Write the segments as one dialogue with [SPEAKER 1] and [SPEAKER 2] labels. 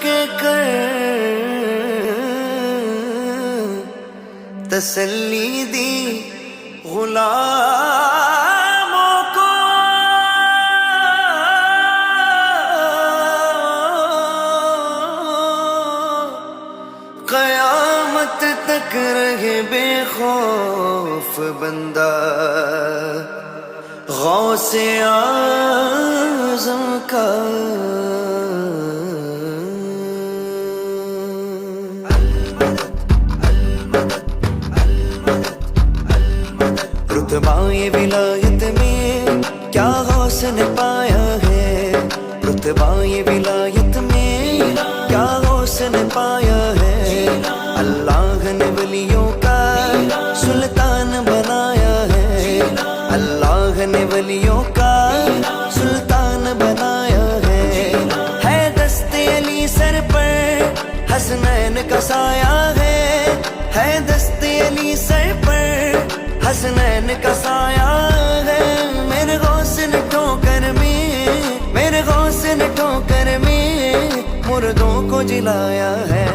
[SPEAKER 1] کے کر تسلی دی غلاموں کو، قیامت تک رہے بے خوف بندہ غوث اعظم کا۔ رتبہ ولایت میں کیا غوث نے پایا ہے، رتبہ ولایت میں کیا غوث نے پایا ہے، اللہ نے ولیوں کا سلطان بنایا ہے، اللہ نے ولیوں کا سلطان بنایا ہے دست علی سر پر حسنین کا سایہ ہے دست علی سر پر حسنین کا سایہ ہے، میرے غوث نے ٹھوکر میں، میرے غوث نے ٹھوکر میں مردوں کو جلایا ہے،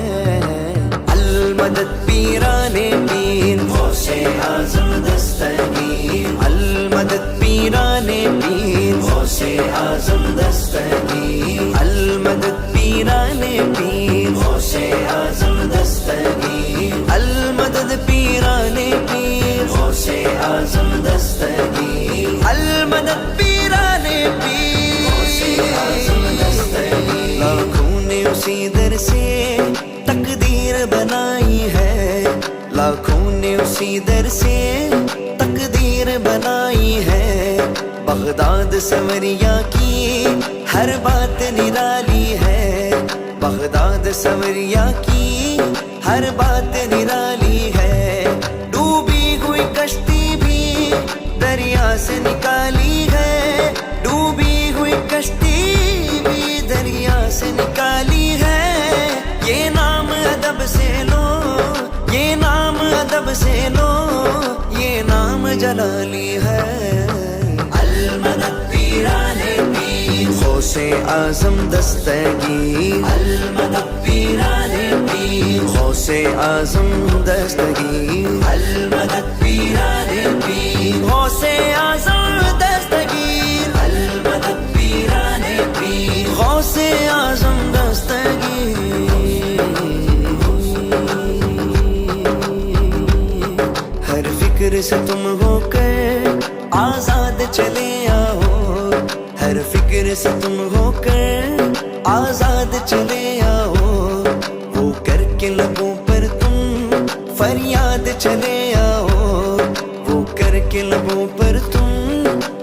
[SPEAKER 1] المدد پیران پیر غوث اعظم دستگیر، المدد پیران پیر غوث اعظم دستگیر، المدد پیران پیر غوث اعظم دستگیر، المدد پیران پیر غوث اعظم دستگیر، المدد پیران پیر غوث اعظم دستگیر، لاکھوں نے اسی در سے تقدیر بنائی ہے، لاکھوں نے اسی در سے تقدیر بنائی ہے، بغداد سوریا کی ہر بات نرالی ہے، بغداد سوریا کی ہر بات نرالی ہے، ڈوبی ہوئی کشتی بھی دریا سے نکالی ہے، ڈوبی ہوئی کشتی بھی دریا سے نکالی ہے، یہ نام ادب سے لو، یہ نام ادب سے لو، یہ نام جلالی ہے، المدد پیران پیر غوث اعظم دستگیر، المدد پیران پیر غوث اعظم دستگیر، المدد پیران پیر غوث اعظم دستگیر، المدد پیران پیر غوث اعظم دستگیر، ہر فکر سے تم ہو کر آزاد چلے آؤ، ہر فکر سے تم ہو کر آزاد چلے آؤ، وہ کر کے لبوں پر تم فریاد چلے آؤ، وہ کر کے لبوں پر تم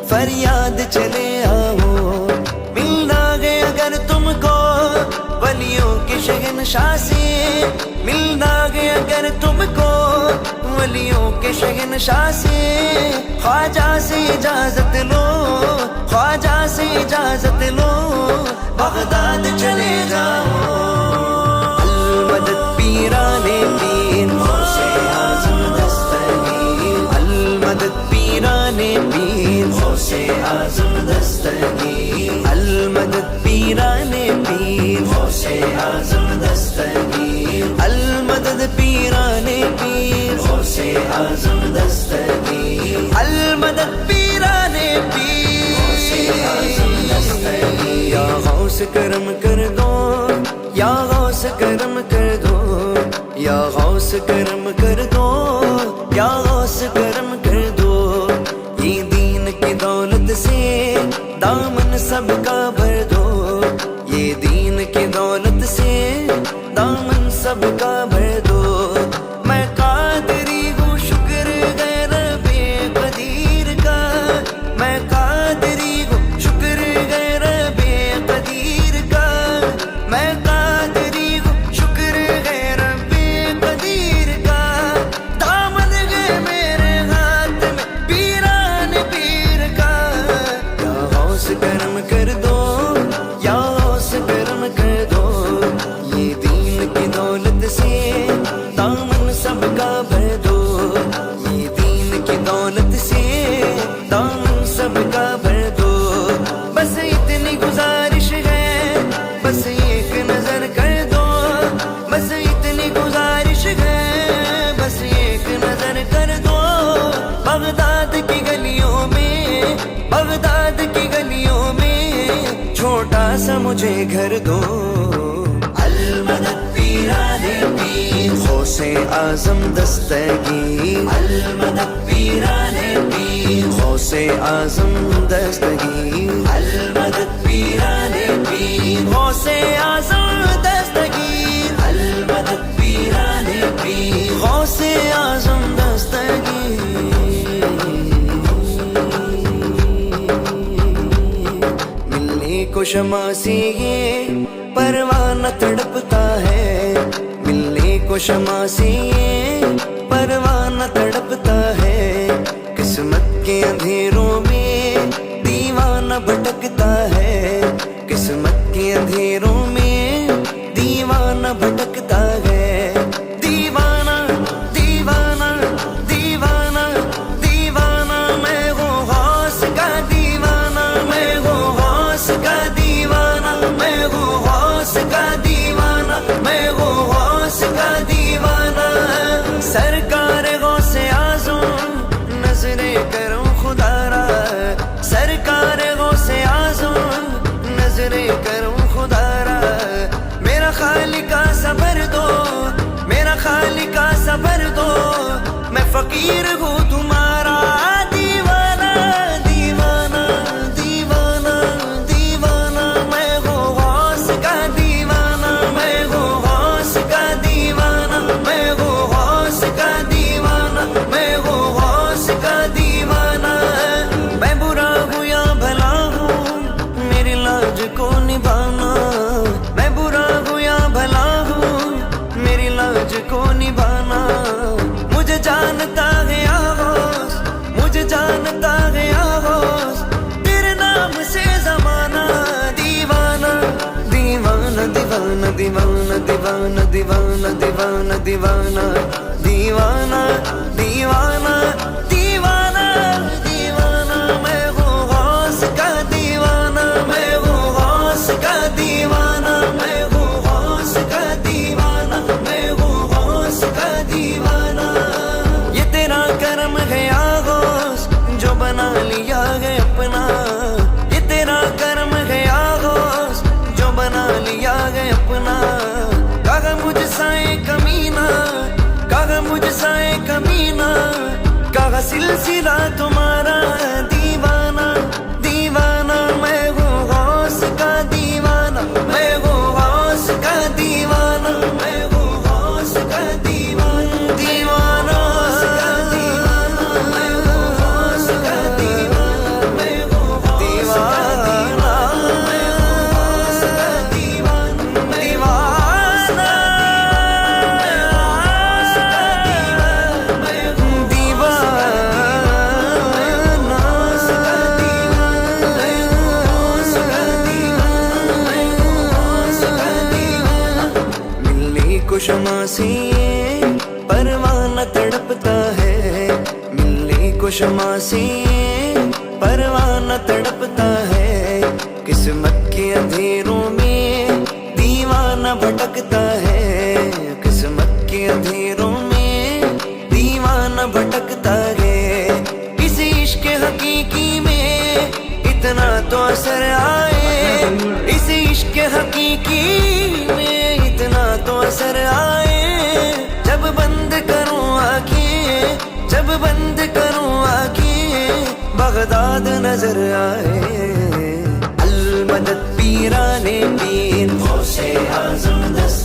[SPEAKER 1] فریاد چلے آؤ، ملنا گے اگر تم کو ولیوں کے شہنشاہ سے، ملنا گے اگر تم کو ولیوں کے شہنشاہ سے، خواجہ سے اجازت لو، خواجہ سے اجازت لو، بغداد چلے جاؤ، المدد پیران پیر غوث اعظم دستگیر، المدد پیران پیر غوث اعظم دستگیر، المدد پیران پیر غوث اعظم دستگیر، المدد پیران پیر غوث اعظم دستگیر، المدد پیران پیر غوث اعظم دستگیر، یا غوث کرم کر دو، یا غوث کرم کر دو، یا غوث کرم کر دو، یا غوث کرم کر دو، یہ دین کی دولت سے دامن سب کا بھر دو، یہ دین کی دولت سے دامن سب کا بھر دو، میں قادری ہوں شکر غیر بے قدیر کا، میں قادری ہوں شکر غیر بے قدیر کا، میں قادری ہوں شکر سا مجھے گھر دو، المدد پیرانے پیر غوث اعظم دستگیر، المدد پیرانے پیر غوث اعظم دستگیر، المدد پیرانے پیر غوث اعظم دستگیر، المدد پیرانے پیر غوث اعظم دستگیر۔ ملنے کو شمع سے یہ پروانہ تڑپتا ہے، ملنے کو شمع سے یہ پروانہ تڑپتا ہے، قسمت کے اندھیروں میں دیوانہ بھٹکتا ہے، قسمت کے اندھیروں میں دیوانہ بھٹکتا ہے، دیوانہ دیوانہ دیوانہ دیوانہ، میں ہوں غوث کا دیوانہ، میں ہوں غوث کا دیوانہ، میں ہوں غوث کا دیوانہ، میں ہوں غوث کا دیوانہ، سرکار غوث اعظم نظریں کروں خدا را، سرکار غوث اعظم نظریں کروں خدا را، میرا خالقہ صبر دو، میرا خالقہ صبر دو، میں فقیر ہوں تمہارا دیوانہ دیوانہ دیوانہ دیوانہ، میں ہوں غوث کا دیوانہ، میں ہوں غوث کا دیوانہ، میں ہوں غوث کا دیوانہ، میں ہوں غوث کا دیوانہ، میں برا ہوں یا بھلا ہوں میری لاج کو نبھانا، میں برا ہوں یا بھلا ہوں میری لاج کو نبھانا، مجھے جانتا گیا غوث، مجھے جانتا گیا غوث، تیرے نام سے زمانہ دیوانہ دیوانہ دیوانہ دیوانہ دیوانہ دیوانہ دیوانہ دیوانہ دیوانہ دیوانہ دیوانہ دیوانہ، میں ہوں غوث کا دیوانہ، میں ہوں غوث کا دیوانہ، میں ہوں غوث کا دیوانہ، میں ہوں غوث کا دیوانہ، یہ تیرا کرم ہے یا غوث جو بنا لیا ہے اپنا، یہ تیرا کرم ہے یا غوث جو بنا لیا ہے اپنا، کہا مجھ سائے کمینہ، کہا مجھ سائے کمینہ، کہا سلسلہ تمہارا دیوانہ دیوانہ، میں ہوں غوث کا دیوانہ، میں ہوں غوث کا دیوانہ، میں ہوں غوث کا دیوانہ دیوانہ، میں ہوں غوث کا دیوانہ، میں ہوں غوث کا دیوانہ، میں ہوں غوث کا دیوانہ دیوانہ، میں ہوں ملنے کو شمع سے یہ پروانہ تڑپتا ہے، ملنے کو شمع سے یہ پروانہ تڑپتا ہے، قسمت کے اندھیروں میں دیوانہ بھٹکتا ہے، قسمت کے اندھیروں میں دیوانہ بھٹکتا ہے، اس عشق حقیقی میں اتنا تو اثر آئے، اس عشق حقیقی میں اتنا تو اثر آئے، جب بند کروں آنکھیں، جب بند کروں آنکھیں بغداد نظر آئے، المدد پیرانے پیر غوث اعظم دستگیر۔